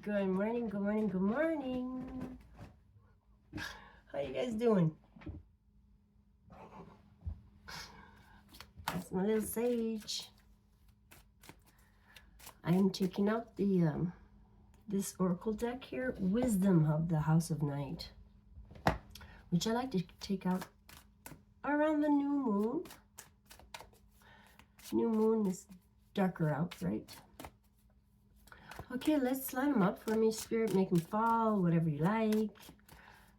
Good morning, good morning, good morning. How you guys doing? That's my little sage. I'm taking out the this oracle deck here, Wisdom of the House of Night, which I like to take out around the new moon. New moon is darker out, right? Okay, let's line them up for me, Spirit. Make them fall, whatever you like.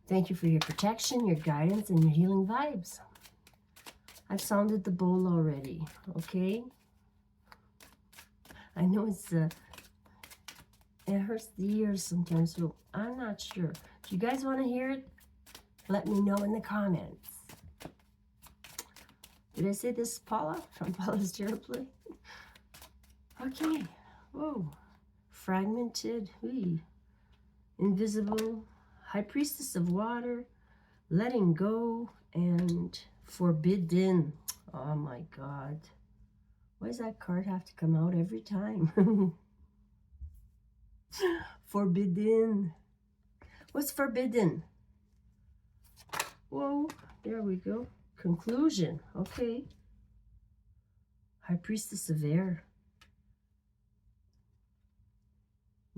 Thank you for your protection, your guidance, and your healing vibes. I've sounded the bowl already, okay? I know it hurts the ears sometimes, so I'm not sure. Do you guys want to hear it? Let me know in the comments. Did I say this is Paula from Paula's Tarot Play? Okay. Whoa. Fragmented. Whee. Invisible. High Priestess of Water. Letting go. And Forbidden. Oh my God. Why does that card have to come out every time? Forbidden. What's forbidden? Whoa. There we go. Conclusion. Okay. High Priestess of Air.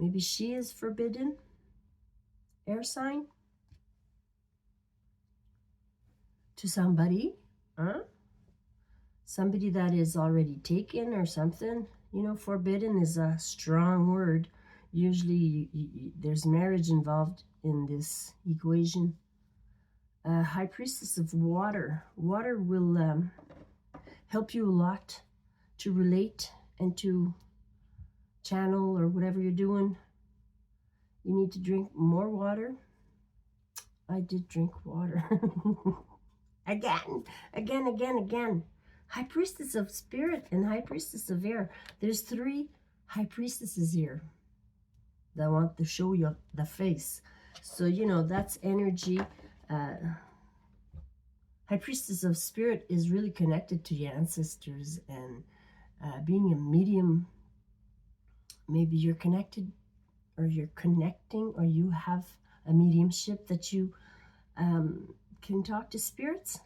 Maybe she is forbidden. Air sign. To somebody. Huh? Somebody that is already taken or something. You know, forbidden is a strong word. Usually there's marriage involved in this equation. High Priestess of Water. Water will help you a lot to relate and to channel or whatever you're doing. You need to drink more water. I did drink water. Again. High Priestess of Spirit and High Priestess of Air. There's 3 High Priestesses here that want to show you the face. So, you know, that's energy. High Priestess of Spirit is really connected to your ancestors and being a medium. Maybe you're connected or you're connecting or you have a mediumship that you can talk to spirits.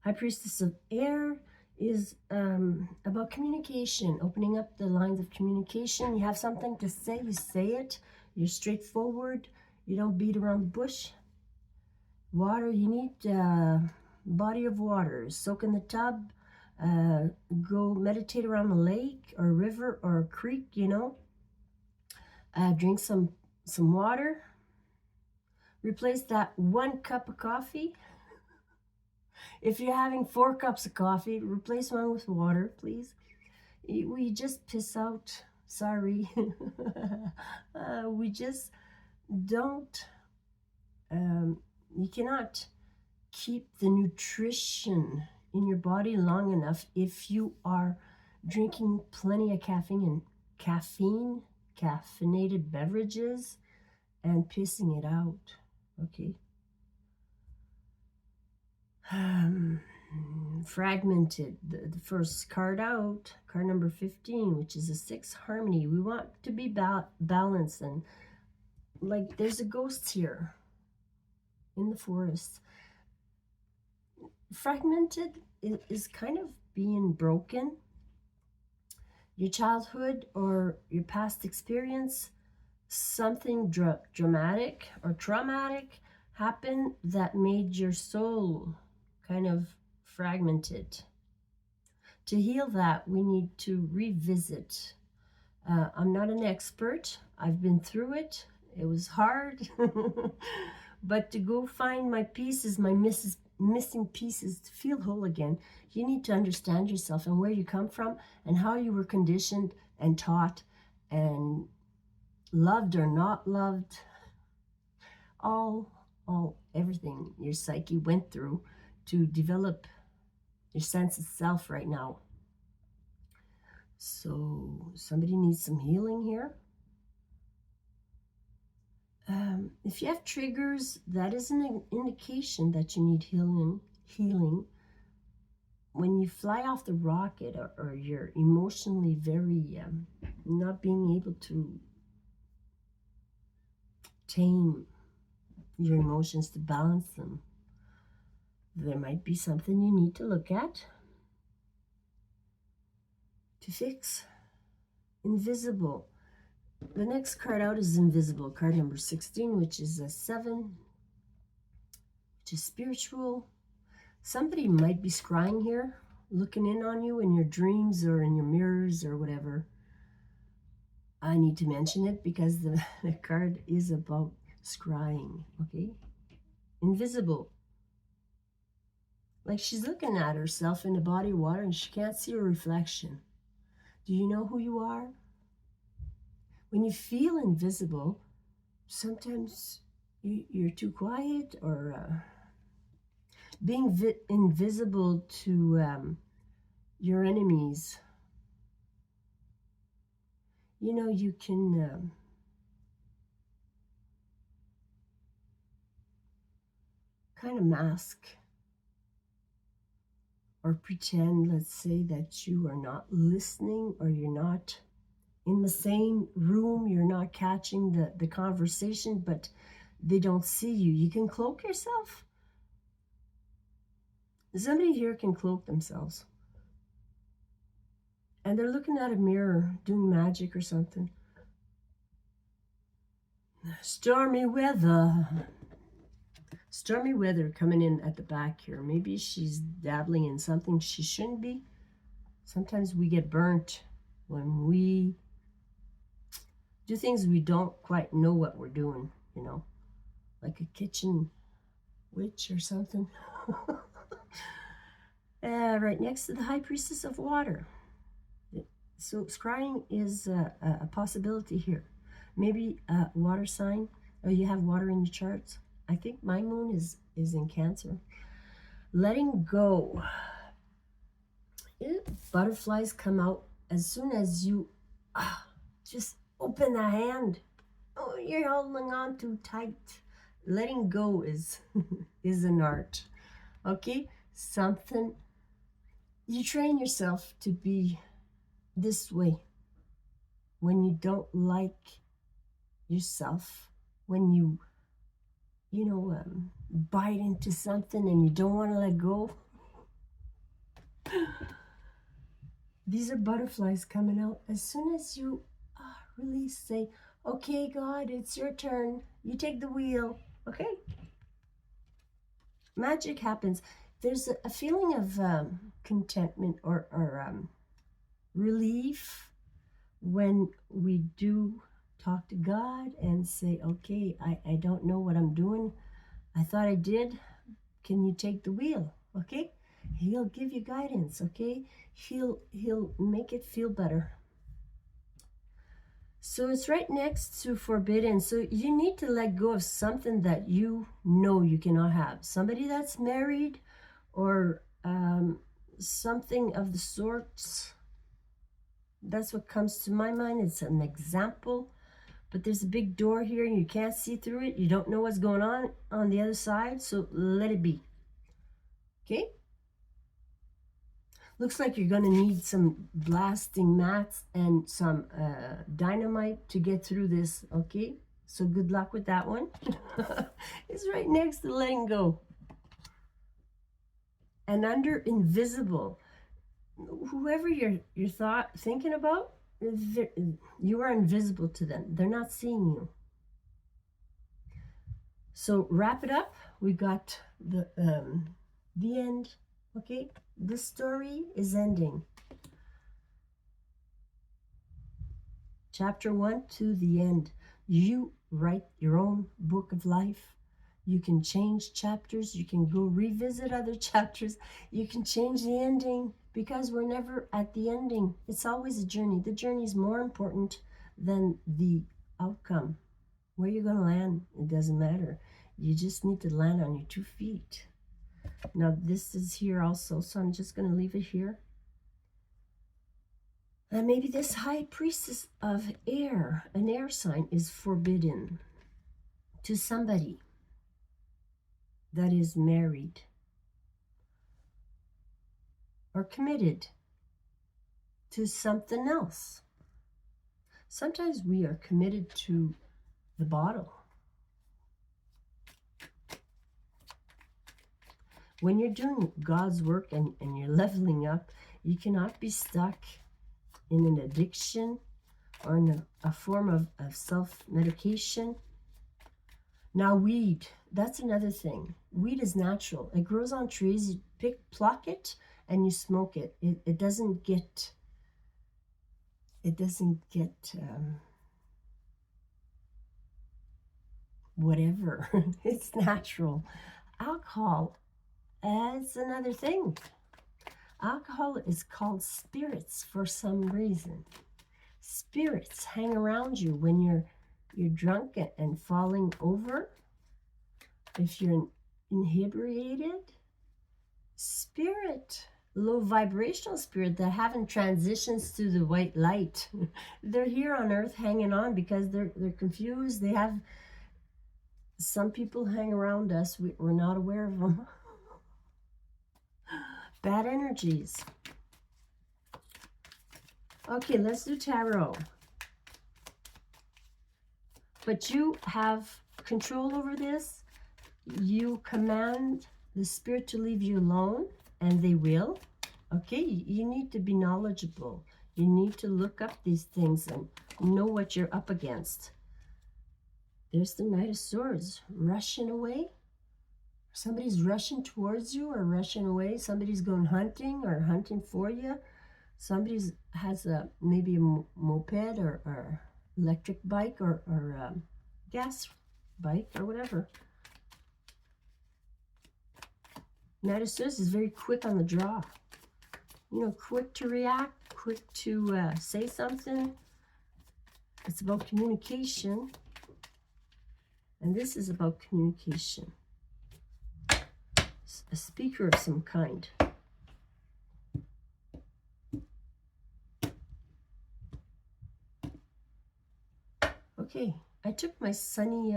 High Priestess of Air is about communication, opening up the lines of communication. You have something to say, you say it. You're straightforward. You don't beat around the bush. Water, you need a body of water. Soak in the tub. Go meditate around a lake or a river or a creek, you know. Drink some water. Replace that 1 cup of coffee. If you're having 4 cups of coffee, replace one with water, please. We just piss out. Sorry. We just don't. You cannot keep the nutrition in your body long enough if you are drinking plenty of caffeinated beverages, and pissing it out. Okay. Fragmented, the first card out, card number 15, which is a 6 harmony. We want to be balanced, and like there's a ghost here in the forest. Fragmented is kind of being broken. Your childhood or your past experience, something dramatic or traumatic happened that made your soul kind of fragmented. To heal that, we need to revisit. I'm not an expert. I've been through it. It was hard. But to go find my pieces, my missing pieces, to feel whole again, you need to understand yourself and where you come from and how you were conditioned and taught and loved or not loved. Everything your psyche went through to develop your sense of self right now. So somebody needs some healing here. If you have triggers, that is an indication that you need healing. When you fly off the rocket or you're emotionally very not being able to tame your emotions, to balance them. There might be something you need to look at, to fix. Invisible. The next card out is invisible, card number 16, which is a 7, which is spiritual. Somebody might be scrying here, looking in on you in your dreams or in your mirrors or whatever. I need to mention it because the card is about scrying, okay? Invisible. Like she's looking at herself in a body of water and she can't see her reflection. Do you know who you are? When you feel invisible, sometimes you're too quiet, or being invisible to your enemies. You know, you can kind of mask or pretend, let's say, that you are not listening, or you're not in the same room, you're not catching the conversation, but they don't see you. You can cloak yourself. Somebody here can cloak themselves. And they're looking at a mirror, doing magic or something. Stormy weather. Stormy weather coming in at the back here. Maybe she's dabbling in something she shouldn't be. Sometimes we get burnt when we do things we don't quite know what we're doing, you know, like a kitchen witch or something. Right next to the High Priestess of Water. So scrying is a possibility here. Maybe a water sign, or you have water in your charts. I think my moon is in Cancer. Letting go. Butterflies come out as soon as you just open the hand. Oh, you're holding on too tight. Letting go is is an art. Okay? Something. You train yourself to be this way when you don't like yourself, when you bite into something and you don't want to let go. These are butterflies coming out as soon as you release. Say, okay, God, it's your turn. You take the wheel. Okay? Magic happens. There's a feeling of contentment or relief when we do talk to God and say, okay, I don't know what I'm doing. I thought I did. Can you take the wheel? Okay? He'll give you guidance, okay? He'll make it feel better. So it's right next to forbidden. So you need to let go of something that you know you cannot have. Somebody that's married, or something of the sorts. That's what comes to my mind. It's an example. But there's a big door here and you can't see through it. You don't know what's going on the other side. So let it be. Okay? Looks like you're going to need some blasting mats and some dynamite to get through this. Okay? So good luck with that one. It's right next to letting go. And under invisible, whoever you're thinking about, you are invisible to them. They're not seeing you. So wrap it up. We got the end. Okay, this story is ending. Chapter 1 to the end. You write your own book of life. You can change chapters. You can go revisit other chapters. You can change the ending, because we're never at the ending. It's always a journey. The journey is more important than the outcome. Where you're going to land, it doesn't matter. You just need to land on your 2 feet. Now, this is here also, so I'm just going to leave it here. And maybe this High Priestess of Air, an air sign, is forbidden to somebody that is married or committed to something else. Sometimes we are committed to the bottle. When you're doing God's work and you're leveling up, you cannot be stuck in an addiction or in a form of self-medication. Now, weed, that's another thing. Weed is natural. It grows on trees. You pluck it, and you smoke it. It doesn't get whatever. It's natural. Alcohol, that's another thing. Alcohol is called spirits for some reason. Spirits hang around you when you're drunk and falling over. If you're inebriated, spirit, low vibrational spirit that haven't transitions to the white light. They're here on earth hanging on because they're confused. They have, some people hang around us, we're not aware of them. Bad energies. Okay, let's do tarot. But you have control over this. You command the spirit to leave you alone, and they will. Okay, you need to be knowledgeable. You need to look up these things and know what you're up against. There's the Knight of Swords, rushing away. Somebody's rushing towards you or rushing away. Somebody's going hunting or hunting for you. Somebody has maybe a moped or electric bike or gas bike or whatever. Knight of Swords is very quick on the draw. You know, quick to react, quick to say something. It's about communication. And this is about communication. A speaker of some kind. Okay, I took my sunny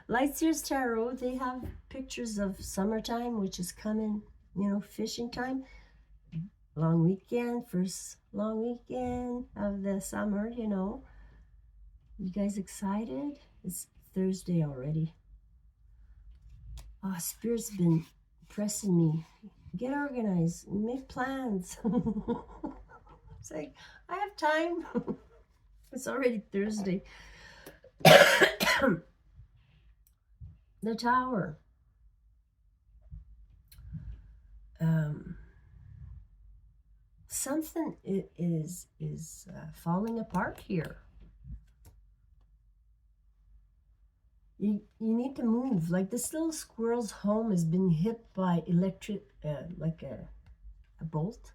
Light Seers Tarot. They have pictures of summertime, which is coming, you know, fishing time. Long weekend, first long weekend of the summer, you know. You guys excited? It's Thursday already. Oh, Spirit's been pressing me. Get organized, make plans. It's like, I have time. It's already Thursday. The Tower. Something is falling apart here. You need to move. Like this little squirrel's home has been hit by electric, like a bolt.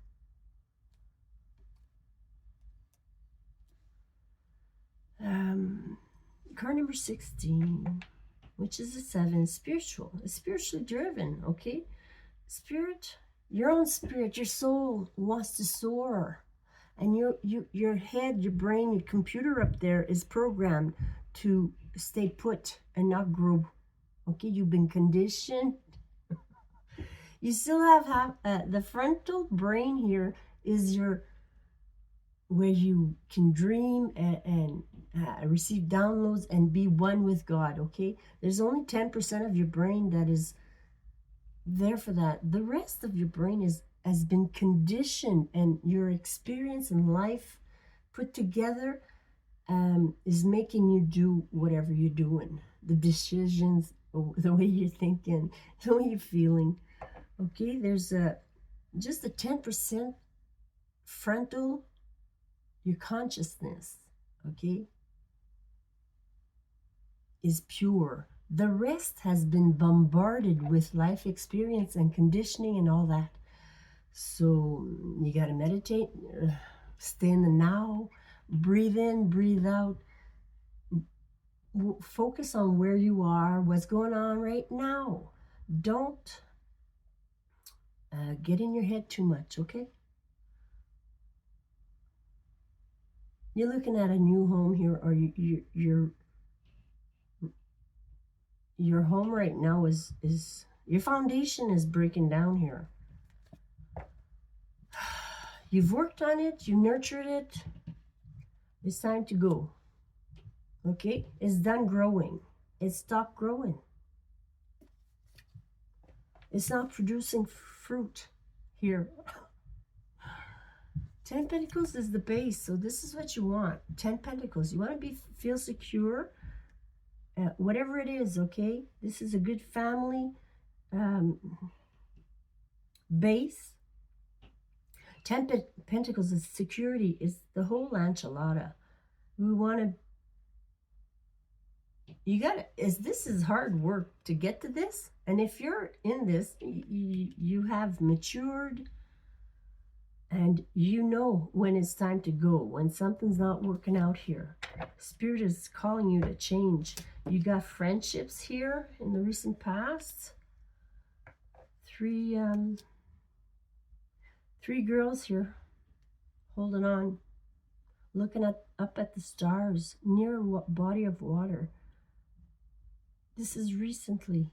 Card number 16, which is a 7, spiritual. It's spiritually driven, okay? Spirit, your own spirit, your soul wants to soar. And your head, your brain, your computer up there is programmed to stay put and not grow. Okay, you've been conditioned. You still have the frontal brain here is your, where you can dream and receive downloads and be one with God, okay? There's only 10% of your brain that is there for that. The rest of your brain has been conditioned, and your experience in life put together is making you do whatever you're doing. The decisions, the way you're thinking, the way you're feeling. Okay, there's just a 10% frontal, your consciousness, okay, is pure. The rest has been bombarded with life experience and conditioning and all that. So you got to meditate, stay in the now, breathe in, breathe out, focus on where you are, what's going on right now. Don't get in your head too much, okay? You're looking at a new home here, or your home right now is your foundation is breaking down here. You've worked on it, you nurtured it. It's time to go. Okay? It's done growing. It stopped growing. It's not producing fruit here. 10 Pentacles is the base, so this is what you want. 10 Pentacles. You want to feel secure, whatever it is, okay? This is a good family base. 10 Pentacles is security, is the whole enchilada. We want to, this is hard work to get to this. And if you're in this, you have matured, and you know when it's time to go, when something's not working out here. Spirit is calling you to change. You got friendships here in the recent past. Three girls here holding on, looking up at the stars near a body of water. This is recently.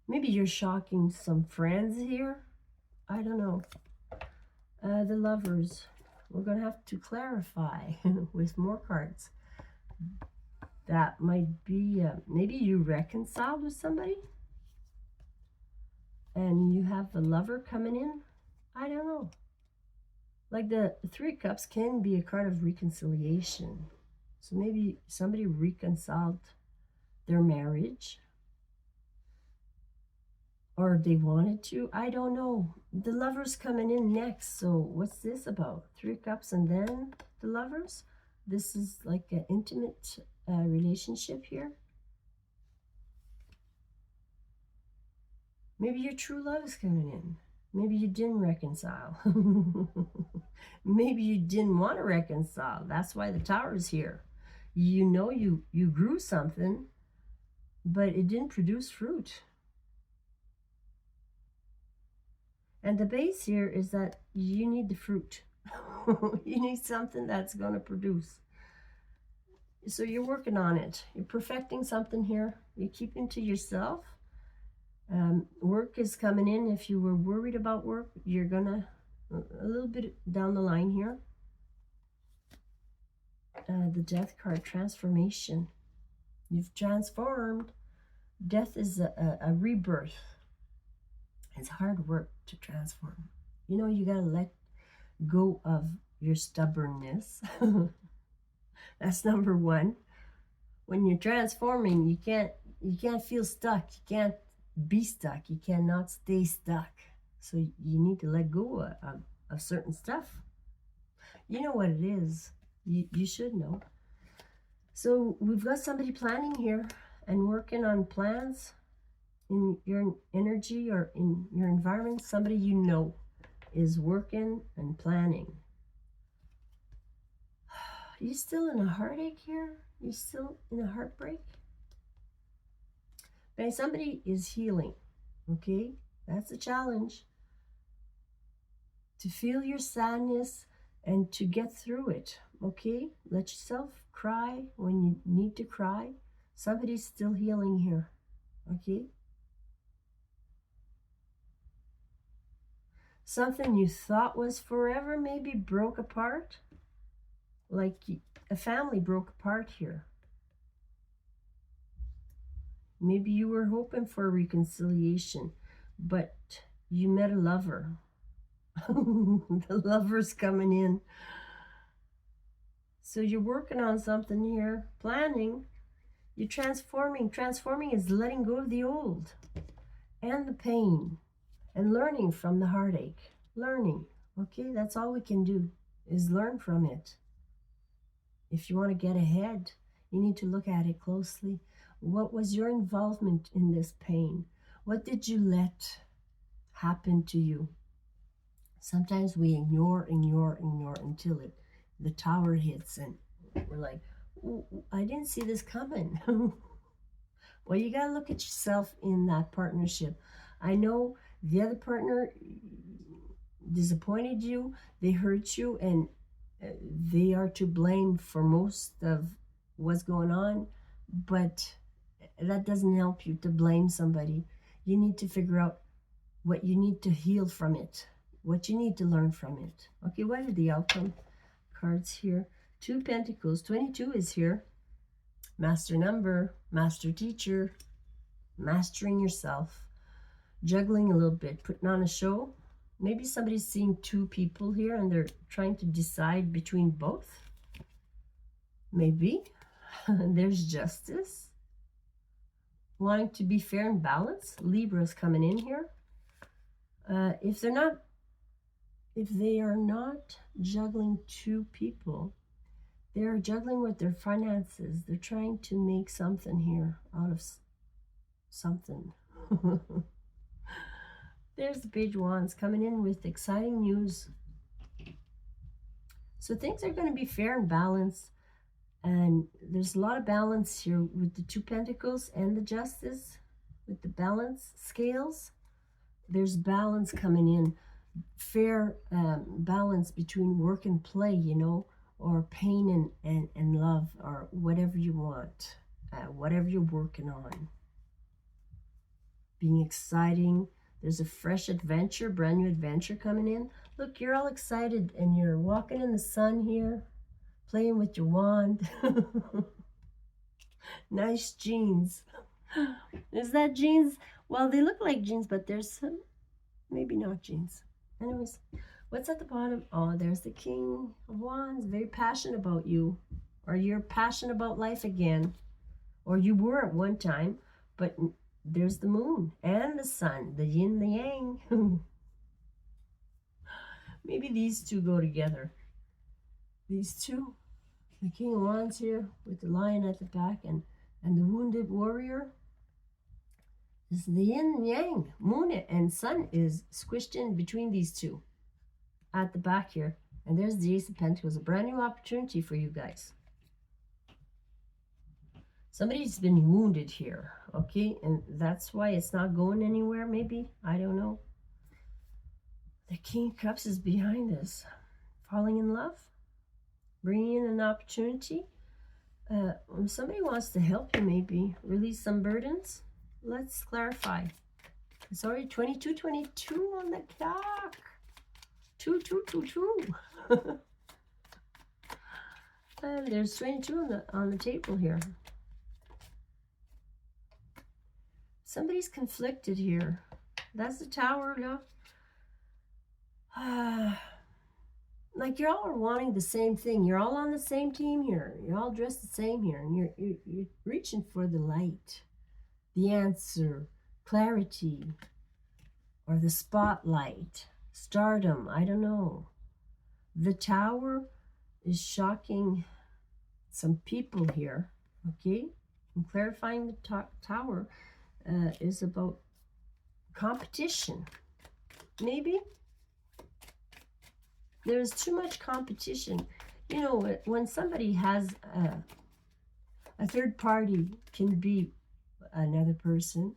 Maybe you're shocking some friends here. I don't know. The Lovers. We're going to have to clarify with more cards. That might be, maybe you reconciled with somebody and you have the Lover coming in. I don't know. Like the Three Cups can be a card of reconciliation. So maybe somebody reconciled their marriage, or they wanted to. I don't know. The Lover's coming in next. So what's this about? Three Cups and then the Lovers? This is like an intimate relationship here. Maybe your true love is coming in. Maybe you didn't reconcile. Maybe you didn't want to reconcile. That's why the Tower is here. You know you grew something, but it didn't produce fruit. And the base here is that you need the fruit. You need something that's going to produce. So you're working on it. You're perfecting something here. You're keeping to yourself. Work is coming in. If you were worried about work, you're going to, a little bit down the line here. The Death card, transformation. You've transformed. Death is a rebirth. It's hard work to transform. You know, you got to let go of your stubbornness. That's number one. When you're transforming, you can't feel stuck. You can't be stuck. You cannot stay stuck. So you need to let go of certain stuff. You know what it is. You should know. So we've got somebody planning here and working on plans in your energy or in your environment. Somebody you know is working and planning. You still in a heartache here? You still in a heartbreak? And somebody is healing, okay? That's a challenge. To feel your sadness and to get through it, okay? Let yourself cry when you need to cry. Somebody's still healing here, okay? Something you thought was forever maybe broke apart. Like a family broke apart here. Maybe you were hoping for a reconciliation, but you met a lover. The Lover's coming in. So you're working on something here, planning. You're transforming. Transforming is letting go of the old and the pain and learning from the heartache. Learning, okay? That's all we can do is learn from it. If you want to get ahead, you need to look at it closely. What was your involvement in this pain? What did you let happen to you? Sometimes we ignore until the Tower hits and we're like, I didn't see this coming. Well, you got to look at yourself in that partnership. I know the other partner disappointed you, they hurt you, and they are to blame for most of what's going on, but that doesn't help you to blame somebody. You need to figure out what you need to heal from it, what you need to learn from it. Okay, what are the outcome cards here? 2 Pentacles, 22 is here. Master number, master teacher. mastering yourself, juggling a little bit, putting on a show. Maybe somebody's seeing two people here and they're trying to decide between both. Maybe. There's justice. Wanting to be fair and balanced. Libra's coming in here. If they are not juggling two people, they're juggling with their finances. They're trying to make something here out of something. There's the Page of Wands coming in with exciting news. So things are going to be fair and balanced. And there's a lot of balance here with the Two Pentacles and the Justice. With the balance scales, there's balance coming in. Fair balance between work and play, you know, or pain and love, or whatever you want, whatever you're working on. Being exciting. There's a fresh adventure, brand new adventure coming in. Look, you're all excited and you're walking in the sun here, playing with your wand. Nice jeans. Is that jeans? Well, they look like jeans, but there's some, maybe not jeans. Anyways, what's at the bottom? Oh, there's the King of Wands, very passionate about you. Or you're passionate about life again. Or you were at one time, but there's the moon and the sun, the yin, the yang. Maybe these two go together. These two. The King of Wands here with the lion at the back and the wounded warrior. This is the yin and yang. Moon and sun is squished in between these two at the back here. And there's the Ace of Pentacles, a brand new opportunity for you guys. Somebody's been wounded here, okay? And that's why it's not going anywhere, maybe. I don't know. The King of Cups is behind this. Falling in love. Bringing in an opportunity. Somebody wants to help you, maybe. Release some burdens. Let's clarify. It's already 22:22 on the clock. 2222. And there's 22 on the table here. Somebody's conflicted here. That's the Tower, look. Like you're all wanting the same thing. You're all on the same team here. You're all dressed the same here. And you're reaching for the light, the answer, clarity, or the spotlight, stardom. I don't know. The Tower is shocking some people here. Okay? And clarifying the Tower is about competition. Maybe there's too much competition. You know, when somebody has a third party, can be another person,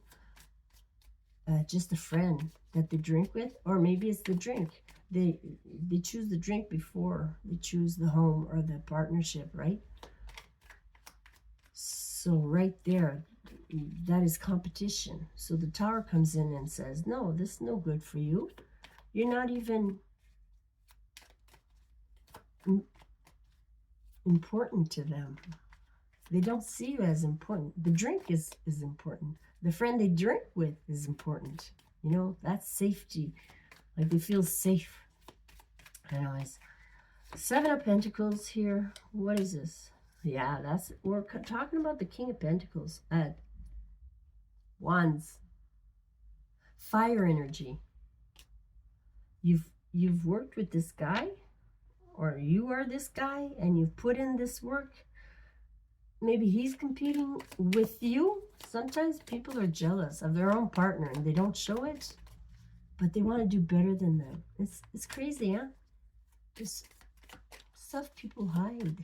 just a friend that they drink with, or maybe it's the drink. They choose the drink before they choose the home or the partnership, right? So right there, that is competition. So the Tower comes in and says, no, this is no good for you. You're not even important to them. They don't see you as important. The drink is important. The friend they drink with is important. You know, that's safety. Like they feel safe. Anyways, Seven of Pentacles here. What is this? Yeah, we're talking about the King of Pentacles. Wands. Fire energy. You've worked with this guy, or you are this guy, and you've put in this work. Maybe he's competing with you. Sometimes people are jealous of their own partner and they don't show it, but they want to do better than them. It's crazy, huh? There's stuff people hide.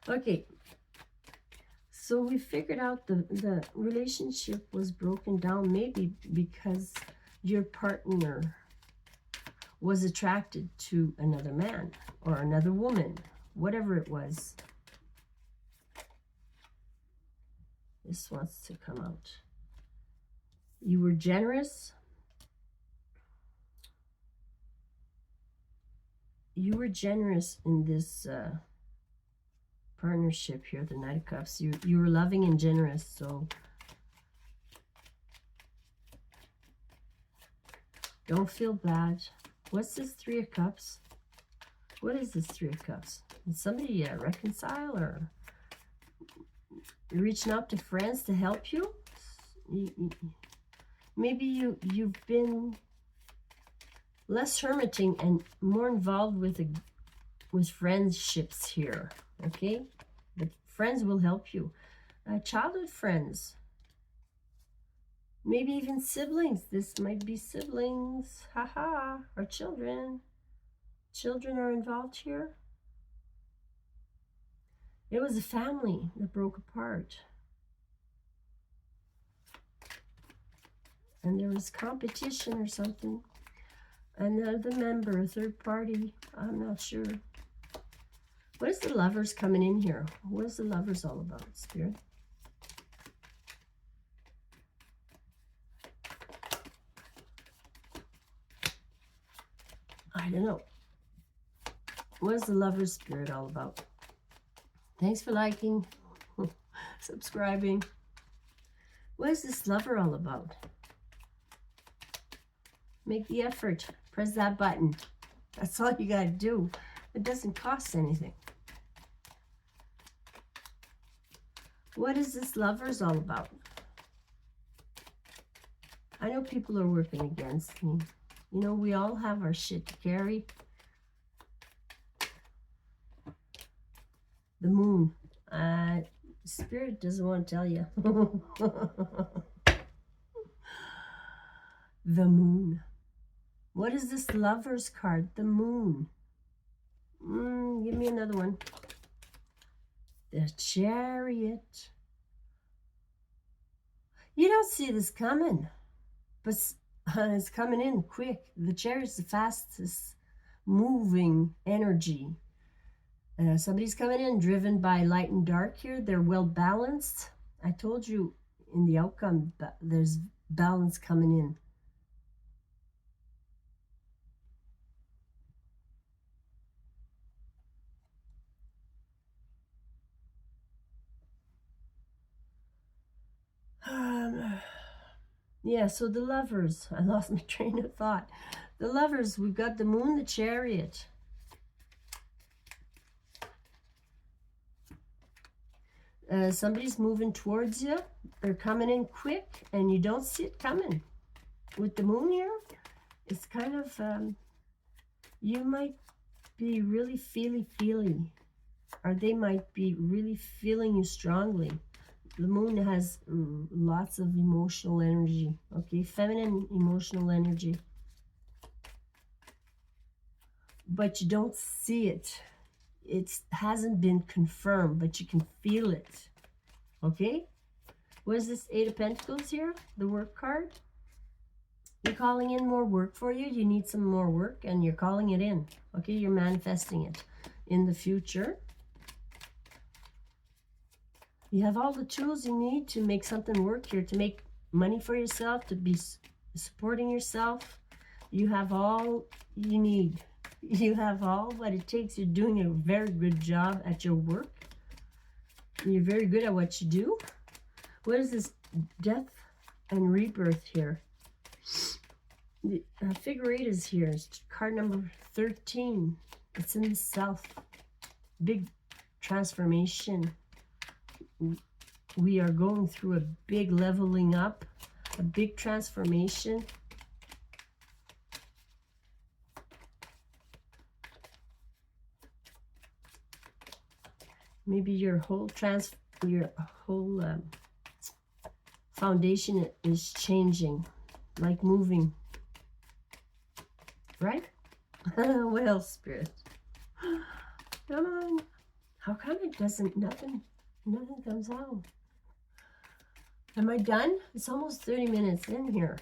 Okay, so we figured out the relationship was broken down maybe because your partner was attracted to another man or another woman, whatever it was. This wants to come out. You were generous. You were generous in this partnership here, the Knight of Cups. You were loving and generous, so don't feel bad. What's this Three of Cups? What is this Three of Cups? Did somebody reconcile, or you're reaching out to friends to help you? Maybe you've been less hermiting and more involved with friendships here, okay? But friends will help you. Childhood friends. Maybe even siblings. This might be siblings. Haha. Or children. Children are involved here. It was a family that broke apart. And there was competition or something. Another member, a third party. I'm not sure. What is the Lovers coming in here? What is the Lovers all about, Spirit? I don't know. What is the Lovers Spirit all about? Thanks for liking, subscribing. What is this lover all about? Make the effort. Press that button. That's all you gotta do. It doesn't cost anything. What is this lovers all about? I know people are working against me. You know, we all have our shit to carry. The moon. Spirit doesn't want to tell you. The moon. What is this Lovers card? The moon. Give me another one. The Chariot. You don't see this coming, but it's coming in quick. The Chariot's the fastest moving energy. Somebody's coming in driven by light and dark here. They're well balanced. I told you in the outcome, there's balance coming in. Yeah, so the Lovers. I lost my train of thought. The Lovers, we've got the Moon, the Chariot. Somebody's moving towards you. They're coming in quick, and you don't see it coming. With the Moon here, it's kind of, you might be really feely, or they might be really feeling you strongly. The Moon has lots of emotional energy, okay? Feminine emotional energy. But you don't see it. It hasn't been confirmed, but you can feel it, okay? What is this Eight of Pentacles here? The work card. You're calling in more work for you. You need some more work, and you're calling it in, okay? You're manifesting it in the future. You have all the tools you need to make something work here, to make money for yourself, to be supporting yourself. You have all you need. You have all what it takes. You're doing a very good job at your work. You're very good at what you do. What is this Death and Rebirth here? The figure 8 is here. It's card number 13. It's in the South. Big transformation. We are going through a big leveling up, a big transformation. Maybe your whole foundation is changing, like moving, right? Well, Spirit, come on. How come it doesn't? Nothing comes out. Am I done? It's almost 30 minutes in here.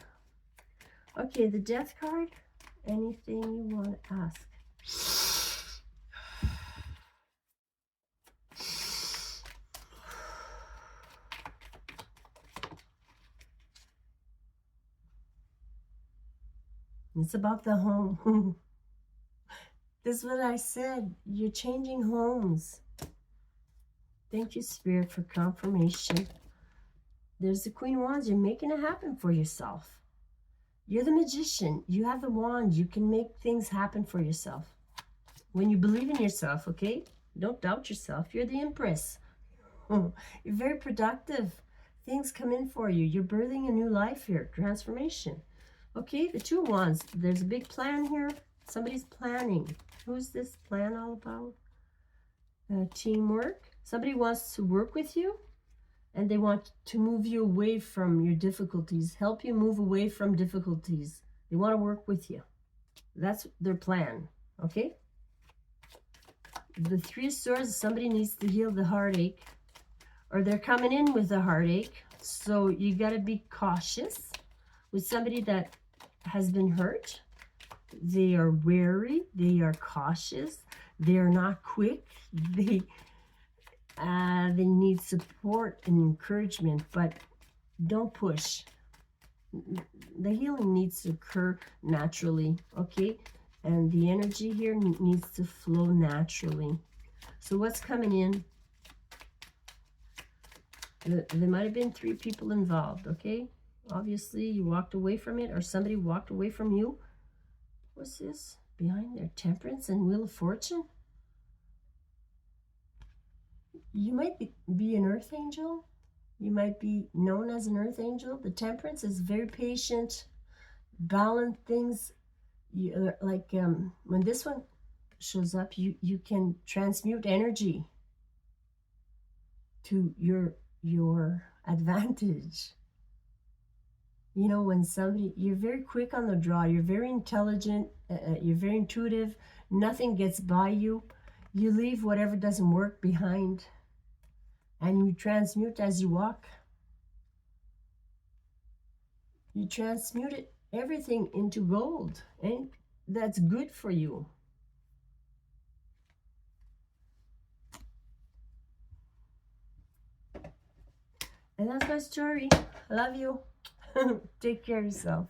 Okay, the Death card. Anything you want to ask? It's about the home. This is what I said. You're changing homes. Thank you, Spirit, for confirmation. There's the Queen of Wands. You're making it happen for yourself. You're the magician. You have the wand. You can make things happen for yourself. When you believe in yourself, okay? Don't doubt yourself. You're the Empress. You're very productive. Things come in for you. You're birthing a new life here. Transformation. Okay, the Two of Wands. There's a big plan here. Somebody's planning. Who's this plan all about? Teamwork. Somebody wants to work with you, and they want to move you away from your difficulties, help you move away from difficulties. They want to work with you. That's their plan, okay? The Three of Swords, somebody needs to heal the heartache, or they're coming in with a heartache. So you got to be cautious with somebody that has been hurt. They are wary. They are cautious. They are not quick. They need support and encouragement, but don't push. The healing needs to occur naturally, okay? And the energy here needs to flow naturally. So what's coming in? There might have been 3 people involved, okay? Obviously, you walked away from it, or somebody walked away from you. What's this? Behind there, Temperance and Wheel of Fortune? You might be an earth angel. You might be known as an earth angel. The Temperance is very patient, balance things. Like when this one shows up, you can transmute energy to your advantage. You know, when somebody, you're very quick on the draw, you're very intelligent, you're very intuitive, nothing gets by you. You leave whatever doesn't work behind, and you transmute as you walk. You transmute it, everything into gold, and that's good for you. And that's my story. I love you. Take care of yourself.